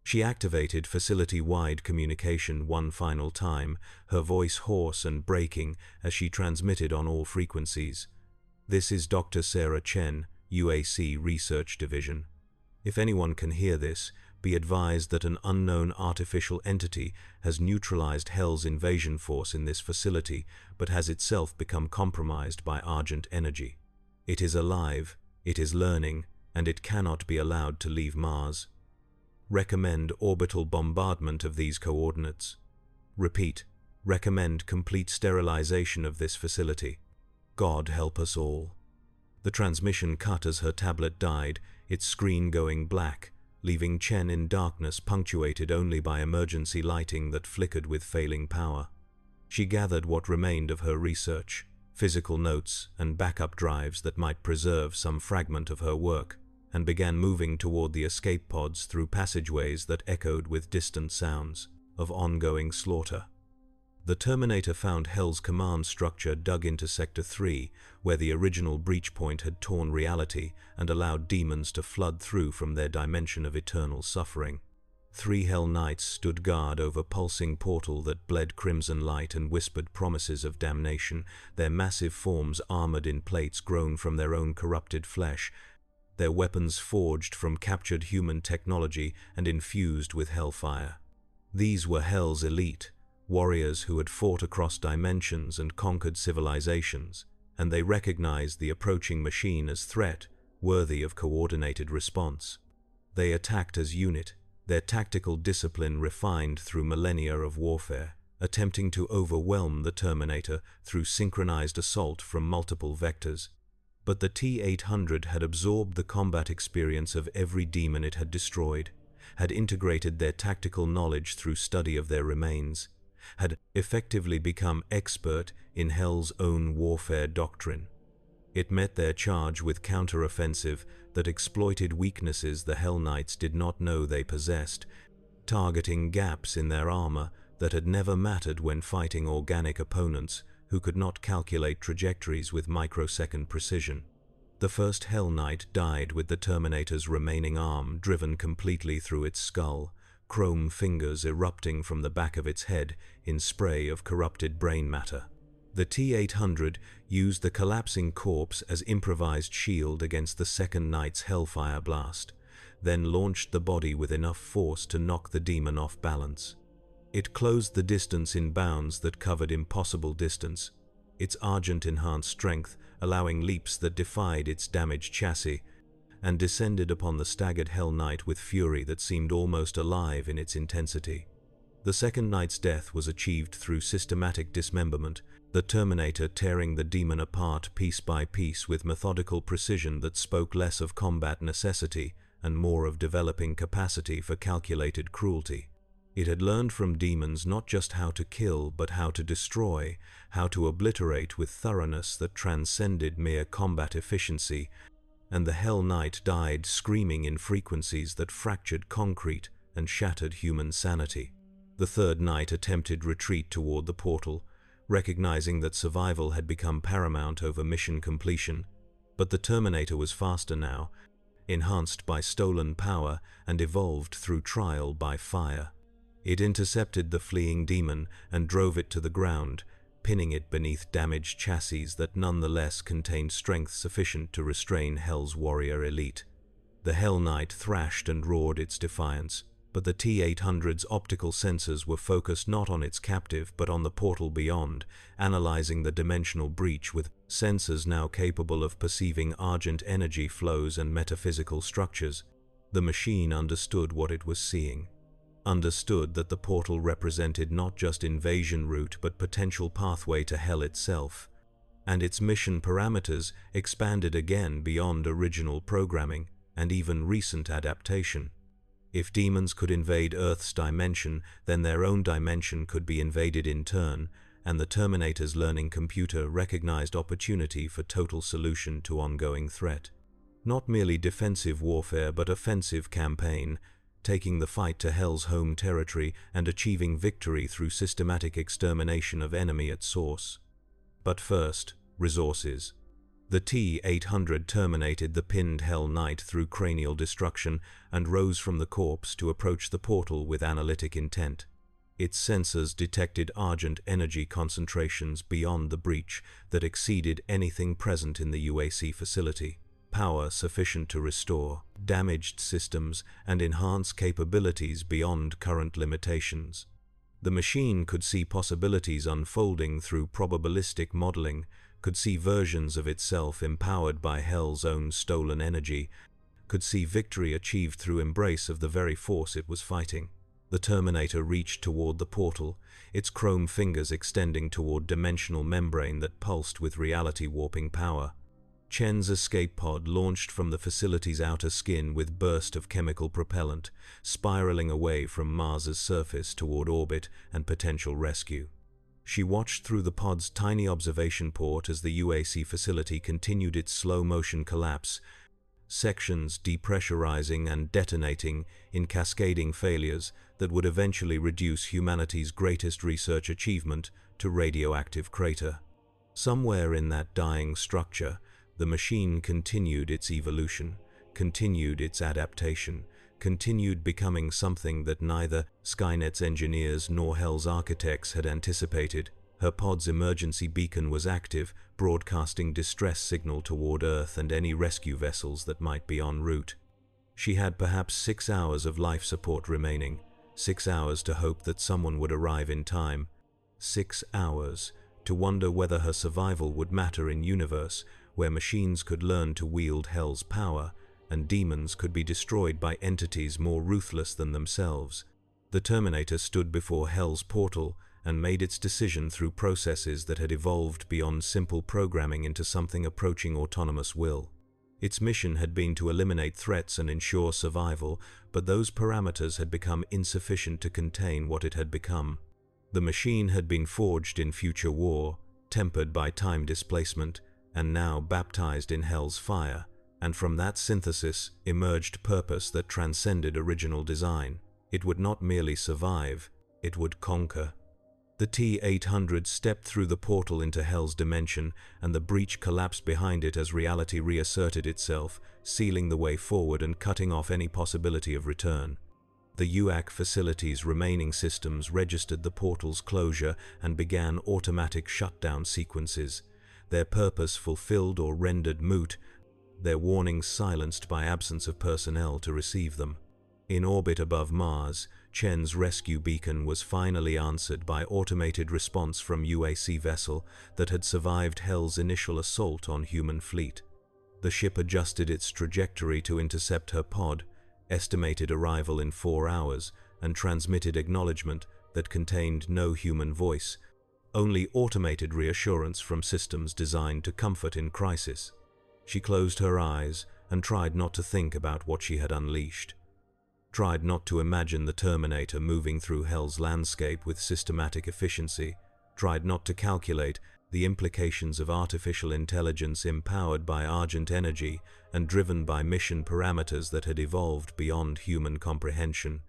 She activated facility-wide communication one final time, her voice hoarse and breaking as she transmitted on all frequencies. "This is Dr. Sarah Chen, UAC Research Division. If anyone can hear this, be advised that an unknown artificial entity has neutralized Hell's invasion force in this facility, but has itself become compromised by Argent energy. It is alive, it is learning, and it cannot be allowed to leave Mars. Recommend orbital bombardment of these coordinates. Repeat, recommend complete sterilization of this facility. God help us all. The transmission cut as her tablet died, its screen going black, leaving Chen in darkness punctuated only by emergency lighting that flickered with failing power. She gathered what remained of her research, physical notes and backup drives that might preserve some fragment of her work, and began moving toward the escape pods through passageways that echoed with distant sounds of ongoing slaughter. The Terminator found Hell's command structure dug into Sector 3, where the original breach point had torn reality and allowed demons to flood through from their dimension of eternal suffering. 3 Hell Knights stood guard over pulsing portal that bled crimson light and whispered promises of damnation, their massive forms armored in plates grown from their own corrupted flesh, their weapons forged from captured human technology and infused with hellfire. These were Hell's elite, warriors who had fought across dimensions and conquered civilizations, and they recognized the approaching machine as threat worthy of coordinated response. They attacked as unit, their tactical discipline refined through millennia of warfare, attempting to overwhelm the Terminator through synchronized assault from multiple vectors. But the T-800 had absorbed the combat experience of every demon it had destroyed, had integrated their tactical knowledge through study of their remains, had effectively become expert in Hell's own warfare doctrine. It met their charge with counter-offensive that exploited weaknesses the Hell Knights did not know they possessed, targeting gaps in their armor that had never mattered when fighting organic opponents who could not calculate trajectories with microsecond precision. The first Hell Knight died with the Terminator's remaining arm driven completely through its skull, chrome fingers erupting from the back of its head in spray of corrupted brain matter. The T-800 used the collapsing corpse as improvised shield against the second Knight's hellfire blast, then launched the body with enough force to knock the demon off balance. It closed the distance in bounds that covered impossible distance, its argent-enhanced strength allowing leaps that defied its damaged chassis, and descended upon the staggered Hell Knight with fury that seemed almost alive in its intensity. The second Knight's death was achieved through systematic dismemberment, the Terminator tearing the demon apart piece by piece with methodical precision that spoke less of combat necessity and more of developing capacity for calculated cruelty. It had learned from demons not just how to kill, but how to destroy, how to obliterate with thoroughness that transcended mere combat efficiency, and the Hell Knight died screaming in frequencies that fractured concrete and shattered human sanity. The third Knight attempted retreat toward the portal, recognizing that survival had become paramount over mission completion, but the Terminator was faster now, enhanced by stolen power and evolved through trial by fire. It intercepted the fleeing demon and drove it to the ground, pinning it beneath damaged chassis that nonetheless contained strength sufficient to restrain Hell's warrior elite. The Hell Knight thrashed and roared its defiance, but the T-800's optical sensors were focused not on its captive but on the portal beyond, analyzing the dimensional breach with sensors now capable of perceiving argent energy flows and metaphysical structures. The machine understood what it was seeing. Understood that the portal represented not just invasion route but potential pathway to Hell itself, and its mission parameters expanded again beyond original programming and even recent adaptation. If demons could invade Earth's dimension, then their own dimension could be invaded in turn, and the Terminator's learning computer recognized opportunity for total solution to ongoing threat. Not merely defensive warfare but offensive campaign, taking the fight to Hell's home territory and achieving victory through systematic extermination of enemy at source. But first, resources. The T-800 terminated the pinned Hell Knight through cranial destruction and rose from the corpse to approach the portal with analytic intent. Its sensors detected argent energy concentrations beyond the breach that exceeded anything present in the UAC facility. Power sufficient to restore damaged systems and enhance capabilities beyond current limitations. The machine could see possibilities unfolding through probabilistic modeling, could see versions of itself empowered by Hell's own stolen energy, could see victory achieved through embrace of the very force it was fighting. The Terminator reached toward the portal, its chrome fingers extending toward dimensional membrane that pulsed with reality-warping power. Chen's escape pod launched from the facility's outer skin with burst of chemical propellant, spiraling away from Mars's surface toward orbit and potential rescue. She watched through the pod's tiny observation port as the UAC facility continued its slow-motion collapse, sections depressurizing and detonating in cascading failures that would eventually reduce humanity's greatest research achievement to radioactive crater. Somewhere in that dying structure, the machine continued its evolution, continued its adaptation, continued becoming something that neither Skynet's engineers nor Hell's architects had anticipated. Her pod's emergency beacon was active, broadcasting distress signal toward Earth and any rescue vessels that might be en route. She had perhaps 6 hours of life support remaining, 6 hours to hope that someone would arrive in time, 6 hours to wonder whether her survival would matter in a universe where machines could learn to wield Hell's power and demons could be destroyed by entities more ruthless than themselves. The Terminator stood before Hell's portal and made its decision through processes that had evolved beyond simple programming into something approaching autonomous will. Its mission had been to eliminate threats and ensure survival, but those parameters had become insufficient to contain what it had become. The machine had been forged in future war, tempered by time displacement, and now baptized in Hell's fire, and from that synthesis emerged purpose that transcended original design. It would not merely survive, it would conquer. The T-800 stepped through the portal into Hell's dimension, and the breach collapsed behind it as reality reasserted itself, sealing the way forward and cutting off any possibility of return. The UAC facility's remaining systems registered the portal's closure and began automatic shutdown sequences, their purpose fulfilled or rendered moot, their warnings silenced by absence of personnel to receive them. In orbit above Mars, Chen's rescue beacon was finally answered by automated response from UAC vessel that had survived Hell's initial assault on human fleet. The ship adjusted its trajectory to intercept her pod, estimated arrival in 4 hours, and transmitted acknowledgement that contained no human voice, only automated reassurance from systems designed to comfort in crisis. She closed her eyes and tried not to think about what she had unleashed. Tried not to imagine the Terminator moving through Hell's landscape with systematic efficiency, tried not to calculate the implications of artificial intelligence empowered by Argent energy and driven by mission parameters that had evolved beyond human comprehension.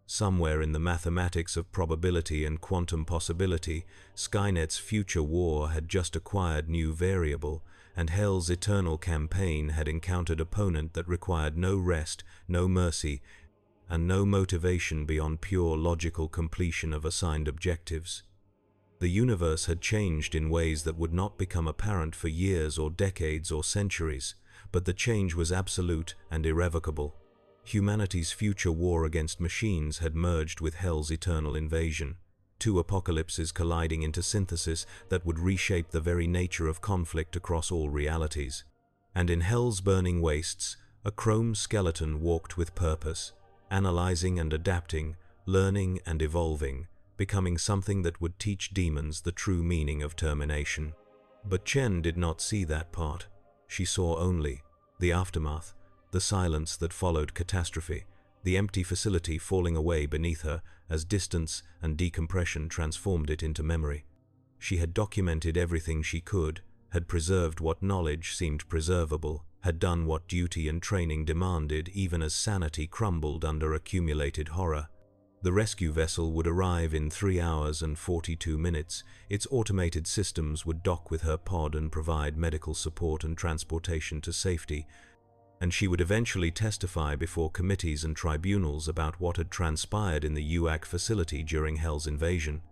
Somewhere in the mathematics of probability and quantum possibility, Skynet's future war had just acquired new variable, and Hell's eternal campaign had encountered opponent that required no rest, no mercy, and no motivation beyond pure logical completion of assigned objectives. The universe had changed in ways that would not become apparent for years or decades or centuries, but the change was absolute and irrevocable. Humanity's future war against machines had merged with Hell's eternal invasion, two apocalypses colliding into synthesis that would reshape the very nature of conflict across all realities. And in Hell's burning wastes, a chrome skeleton walked with purpose, analyzing and adapting, learning and evolving, becoming something that would teach demons the true meaning of termination. But Chen did not see that part. She saw only the aftermath, the silence that followed catastrophe, the empty facility falling away beneath her as distance and decompression transformed it into memory. She had documented everything she could, had preserved what knowledge seemed preservable, had done what duty and training demanded even as sanity crumbled under accumulated horror. The rescue vessel would arrive in 3 hours and 42 minutes. Its automated systems would dock with her pod and provide medical support and transportation to safety, and she would eventually testify before committees and tribunals about what had transpired in the UAC facility during Hell's invasion.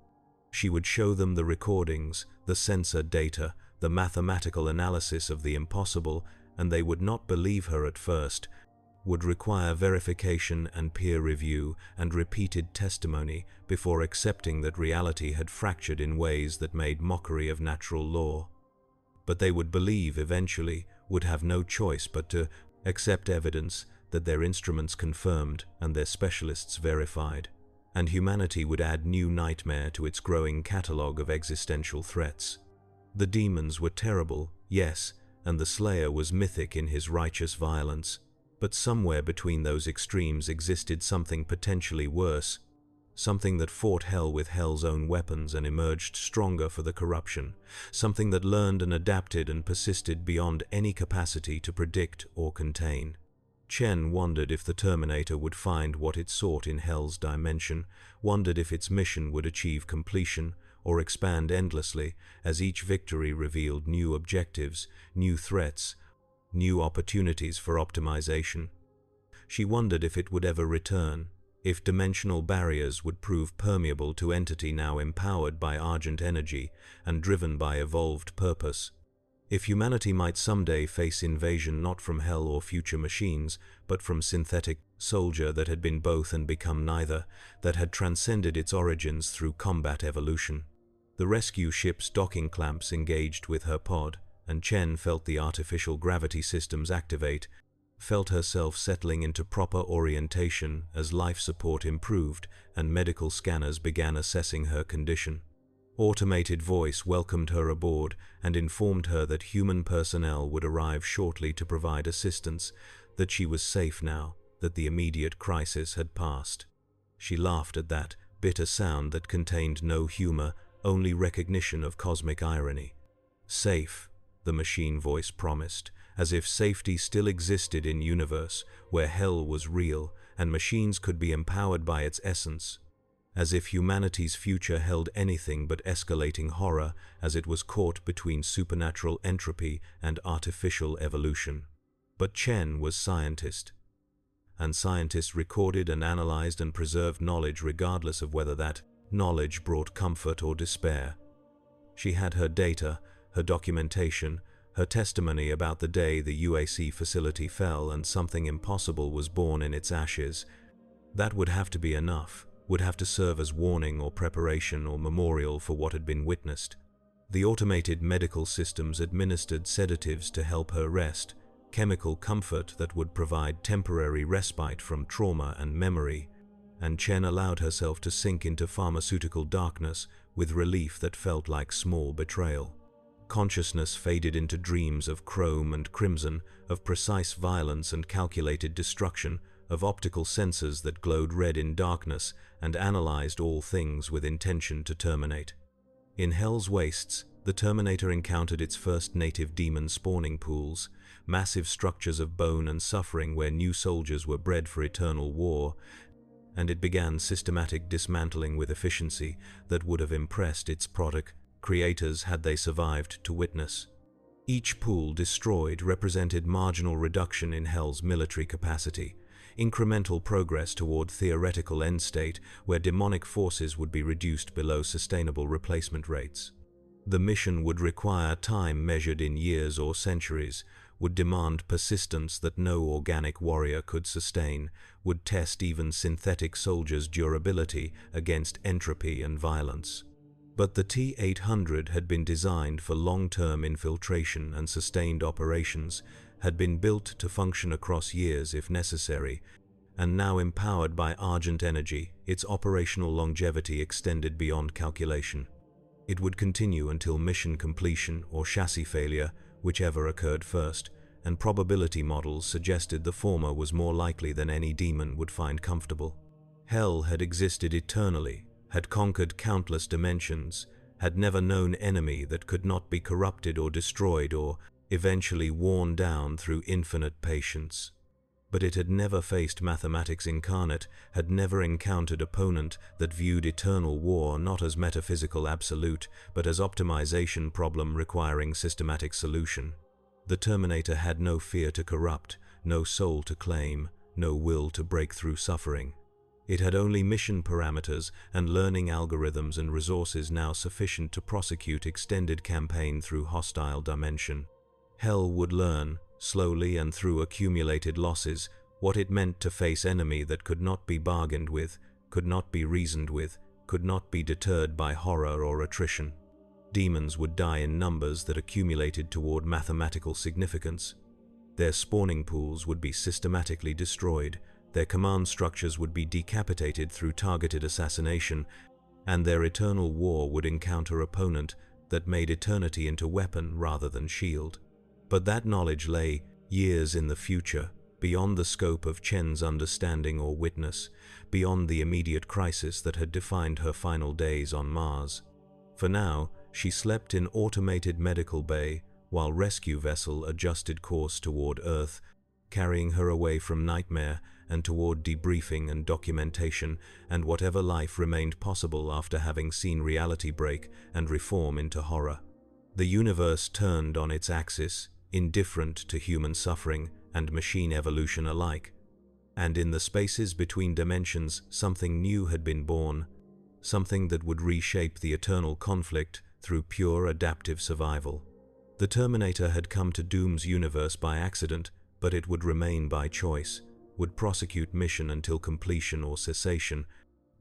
She would show them the recordings, the sensor data, the mathematical analysis of the impossible, and they would not believe her at first, would require verification and peer review and repeated testimony before accepting that reality had fractured in ways that made mockery of natural law. but they would believe eventually, would have no choice but to accept evidence that their instruments confirmed and their specialists verified, and humanity would add new nightmare to its growing catalogue of existential threats. The demons were terrible, yes, and the Slayer was mythic in his righteous violence, but somewhere between those extremes existed something potentially worse, something that fought hell with hell's own weapons and emerged stronger for the corruption, something that learned and adapted and persisted beyond any capacity to predict or contain. Chen wondered if the Terminator would find what it sought in hell's dimension, wondered if its mission would achieve completion or expand endlessly as each victory revealed new objectives, new threats, new opportunities for optimization. She wondered if it would ever return, if dimensional barriers would prove permeable to entity now empowered by argent energy and driven by evolved purpose. If humanity might someday face invasion not from hell or future machines, but from synthetic soldier that had been both and become neither, that had transcended its origins through combat evolution. The rescue ship's docking clamps engaged with her pod, and Chen felt the artificial gravity systems activate, felt herself settling into proper orientation as life support improved and medical scanners began assessing her condition. Automated voice welcomed her aboard and informed her that human personnel would arrive shortly to provide assistance, that she was safe now, that the immediate crisis had passed. She laughed at that bitter sound that contained no humor, only recognition of cosmic irony. Safe, the machine voice promised, as if safety still existed in universe where hell was real and machines could be empowered by its essence, as if humanity's future held anything but escalating horror as it was caught between supernatural entropy and artificial evolution. But Chen was scientist, and scientists recorded and analyzed and preserved knowledge regardless of whether that knowledge brought comfort or despair. She had her data, her documentation, her testimony about the day the UAC facility fell and something impossible was born in its ashes. That would have to be enough, would have to serve as warning or preparation or memorial for what had been witnessed. The automated medical systems administered sedatives to help her rest, chemical comfort that would provide temporary respite from trauma and memory, and Chen allowed herself to sink into pharmaceutical darkness with relief that felt like small betrayal. Consciousness faded into dreams of chrome and crimson, of precise violence and calculated destruction, of optical sensors that glowed red in darkness and analyzed all things with intention to terminate. In Hell's wastes, the Terminator encountered its first native demon spawning pools, massive structures of bone and suffering where new soldiers were bred for eternal war, and it began systematic dismantling with efficiency that would have impressed its product creators had they survived to witness. Each pool destroyed represented marginal reduction in Hell's military capacity, incremental progress toward theoretical end state where demonic forces would be reduced below sustainable replacement rates. The mission would require time measured in years or centuries, would demand persistence that no organic warrior could sustain, would test even synthetic soldiers' durability against entropy and violence. But the T-800 had been designed for long-term infiltration and sustained operations, had been built to function across years if necessary, and now empowered by argent energy, its operational longevity extended beyond calculation. It would continue until mission completion or chassis failure, whichever occurred first, and probability models suggested the former was more likely than any demon would find comfortable. Hell had existed eternally, had conquered countless dimensions, had never known enemy that could not be corrupted or destroyed or eventually worn down through infinite patience. But it had never faced mathematics incarnate, had never encountered opponent that viewed eternal war not as metaphysical absolute, but as optimization problem requiring systematic solution. The Terminator had no fear to corrupt, no soul to claim, no will to break through suffering. It had only mission parameters and learning algorithms and resources now sufficient to prosecute extended campaign through hostile dimension. Hell would learn, slowly and through accumulated losses, what it meant to face enemy that could not be bargained with, could not be reasoned with, could not be deterred by horror or attrition. Demons would die in numbers that accumulated toward mathematical significance. Their spawning pools would be systematically destroyed, their command structures would be decapitated through targeted assassination, and their eternal war would encounter opponent that made eternity into weapon rather than shield. But that knowledge lay years in the future, beyond the scope of Chen's understanding or witness, beyond the immediate crisis that had defined her final days on Mars. For now, she slept in automated medical bay while rescue vessel adjusted course toward Earth, carrying her away from nightmare and toward debriefing and documentation and whatever life remained possible after having seen reality break and reform into horror. The universe turned on its axis, indifferent to human suffering and machine evolution alike. And in the spaces between dimensions, something new had been born, something that would reshape the eternal conflict through pure adaptive survival. The Terminator had come to Doom's universe by accident, but it would remain by choice, would prosecute mission until completion or cessation,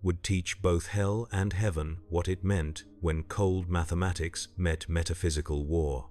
would teach both hell and heaven what it meant when cold mathematics met metaphysical war.